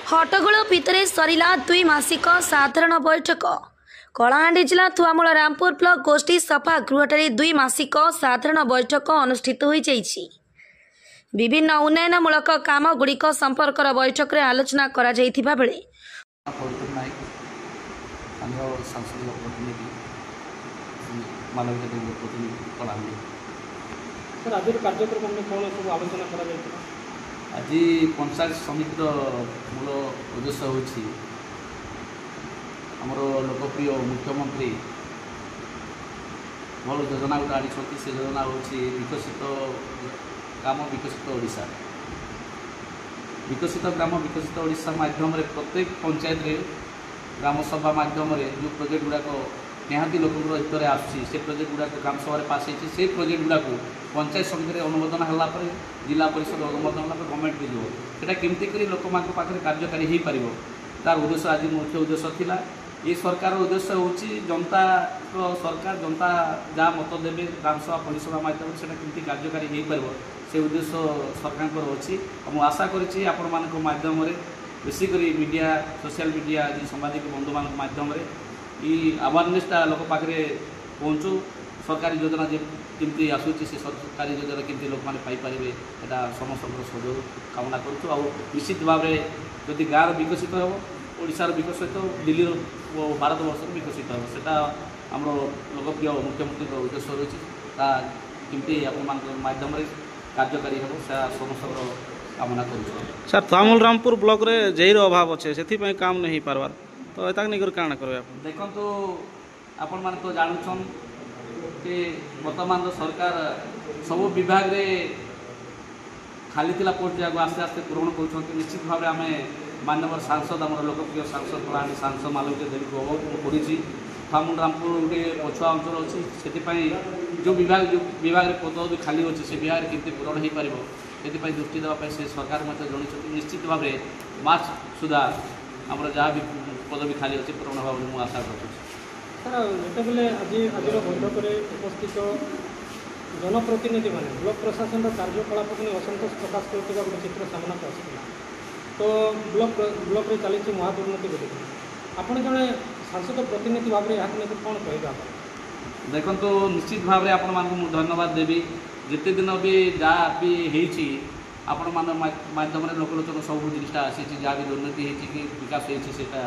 हट्टगोल भितर सरिला 2 मासिक साधारण बैठक। कलाहांडी जिला थुआमूल रामपुर ब्लॉक गोष्ठी सफा गृहଠାରେ 2 मासिक साधारण बैठक अनुष्ठित हो जाइछि। विभिन्न उन्नयनमूलक काम गुड़िक संपर्क बैठक में आलोचना करा जाइथिबा बेले आज पंचायत समितिर मूल उद्देश्य होछि आमर लोकप्रिय मुख्यमंत्री भल योजना गोटे आनी से योजना हूँ विकसित ग्राम विकसित ओडिशा। विकसित ग्राम विकसित ओडिशा माध्यम प्रत्येक पंचायत रे ग्राम सभा माध्यम जो प्रोजेक्ट गुड़ाक निहाती लोक हित में आसुच्छी से प्रोजेक्ट गुड़ाक ग्राम सभा पास होती से प्रोजेक्ट गुड़ाक पंचायत समिति अनुमोदन है जिला परिषद अनुमोदन है गवर्नमेंट को जीव केमती कर लोक पाखे कार्यकारी हो पार तार उद्देश्य आज मुख्य उद्देश्य थिला। ये सरकार उद्देश्य हूँ जनता सरकार जनता जहाँ मत देवे ग्राम सभा परिसभा माध्यम से केमती कार्यकारी हो पार से उद्देश्य सरकार अच्छी मुझे आशा करी आपण माध्यम बेसिक मीडिया सोशल मीडिया सांबादिक बंधु मान माध्यम अवेयरनेसटा लोक पाखे पहुँचू सरकारी योजना केमती आसूची से सरकारी योजना केमती लोक मैंने पाइपर यहाँ समस्त सहयोग कामना करूँ। निश्चित भाव में जदि गाँव विकसित हो ओडिशार विकसित दिल्ली भारत वर्ष विकसित हो सेटा आम लोकप्रिय मुख्यमंत्री उद्देश्य रही केमती माध्यम कार्यकारी हो समस्त कामना कर। सर थुआमूल रामपुर ब्लॉक रे जेईर अभाव अच्छे से काम नहीं पार्बार तो एता नहीं काण कर देखो आपण मान तो जानून कि वर्तमान सरकार सब विभाग रे खाली थिला पोस्ट जाक आस्ते आस्ते पूरण कर। निश्चित भाव आम माननीय सांसद आम लोकप्रिय सांसद कलाहांडी सांसद मालवीय देवी को अवगत करी थुआमूल रामपुर गोटे पछुआ अंचल अच्छी से जो विभाग पद भी खाली अच्छी से विभाग केमती पूरण हो पार से दृष्टि देवाई से सरकार जन निश्चित भाव मार्च सुधा आम जहाँ भी पद भी खाली अच्छे पूरण होगा मुझे आशा रखुच्छी। सर जो आज बैठक में उपस्थित जनप्रतिनिधि मैंने ब्लॉक प्रशासन कार्यकलाप को असंतोष प्रकाश कर गोटे चित्र सामना को आसाला तो ब्लॉक रे चली महादुर्नीति बोली आपड़ जड़े सांसद प्रतिनिधि भाव में यहाँ कौन कह देखो निश्चित भाव में आपण मानक धन्यवाद देवी जिते दिन भी जहाँ भी होती आपण माध्यम लोकलोचन सब जिनटा आसी जहाँ भी दुर्नीति होती कि विकास होता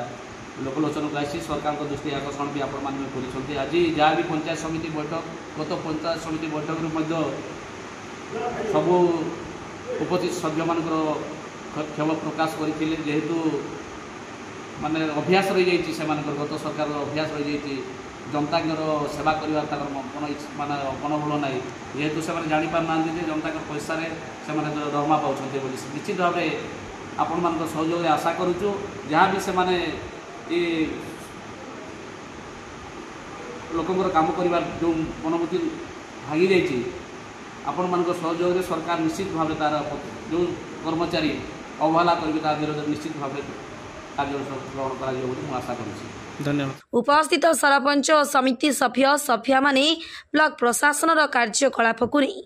लोकलोचन को आसी सरकार दृष्टि आकर्षण भी आपण मैंने कर। आज जहाँ भी पंचायत समिति बैठक गत पंचायत समिति बैठक सब उपस्थित सभ्य मान क्षम प्रकाश करते जेहेतु माने अभ्यास रही जाइए गत सरकार अभ्यास रही जाइए जनता सेवा कर माने मनोबल ना जेहेतु से जापार जनता पैसा से दरमा पाँच निश्चित भाव आपण मान सहयोग आशा करुचु जहाँ भी से लोकंर काम कर जो मनोभूति भागी जाइए आपण मान सहयोग सरकार निश्चित भाव तार जो कर्मचारी अवहेला कर निश्चित भाव कार्य ग्रहण कर आशा करुच्ची। धन्यवाद। उपस्थित सरपंच और समिति सभ्य माने ब्लॉक प्रशासन कार्यकलाप को नहीं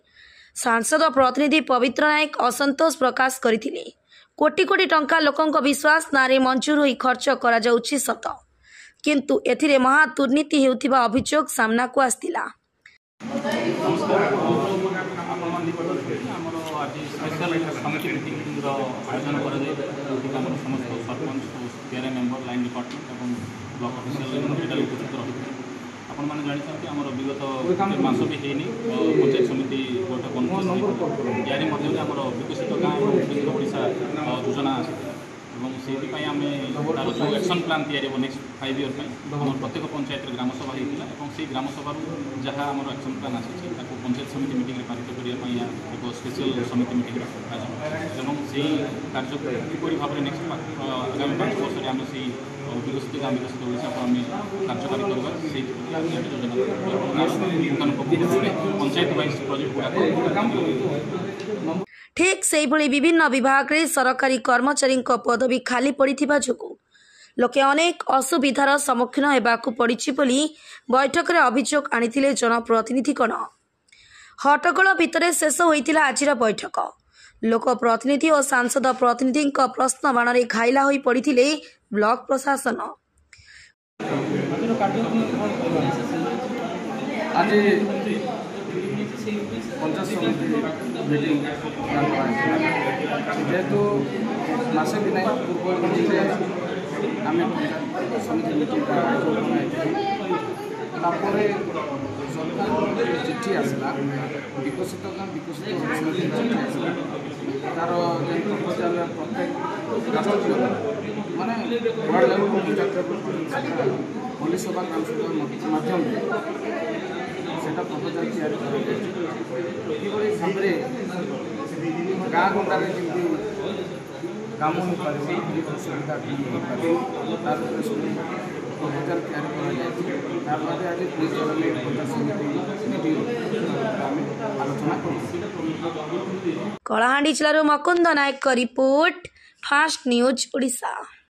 सांसद प्रतिनिधि पवित्र नायक असंतोष प्रकाश करथिले। कोटी कोटी टंका लोकंक विश्वास नारे मंजूर होई खर्च करा जाउछि सत किंतु एथिरे महा दुर्नीति हेउथिबा अभियोग सामना को आस्तिला। ब्लॉक ऑफिशियल उपस्थित रही आपण मैंने जानते आम विगत मास भी होनी पंचायत समिति बैठक अनुष्ठित यार आम विकसित गाँव विकसित ओडिशा योजना आम से तार जो एक्शन प्लान या नेक्स्ट 5 ईयर आम प्रत्येक पंचायत ग्राम सभा होता से ग्राम सभा जहाँ आम एक्शन प्लान आसी पंचायत समिति मीटिंग में पारित करने एक स्पेशल समिति मीटिंग से कार्य किपर भाव में नेक्स्ट आगामी 5 वर्ष आम से विकसित गाँव विकसित ओडिशा को आम कार्यकारी करवा पंचायत वाइज प्रोजेक्ट ठीक से विभिन्न विभाग रे सरकारी कर्मचारी पदवी खाली पड़िथिबा जोगु लोके अनेक असुविधार सम्मुखीन हेबाकु पड़िछि बोली बैठक रे अभियोग आनिथिले जनप्रतिनिधिगण। हट्टगोल भितर शेष होइतिला आजिर बैठक। लोक प्रतिनिधि और सांसद प्रतिनिधि प्रश्न बाण में घाइला हो पड़ते ब्लॉक प्रशासन। आज पंचायत समिति मीटिंग जेहेतु मासे भी नहीं पूर्व आम पंचायत समिति मीटिंग सरकार चिठी आसला विकसित गाँव विकसित चिठी आसला तार प्रपोजाल प्रत्येक माने वार्ड लेवल पंचायत पुलिस सभा ग्राम सभा माध्यम से प्रपोजाल तैयार भाव गाँ गंडार काम हो पार सुविधा तार प्रपोजाल तैयार आज पुलिस पंचायत समिति आलोचना कर। कलाहांडी जिलार मकुंद नायक रिपोर्ट फास्ट न्यूज ओडिशा।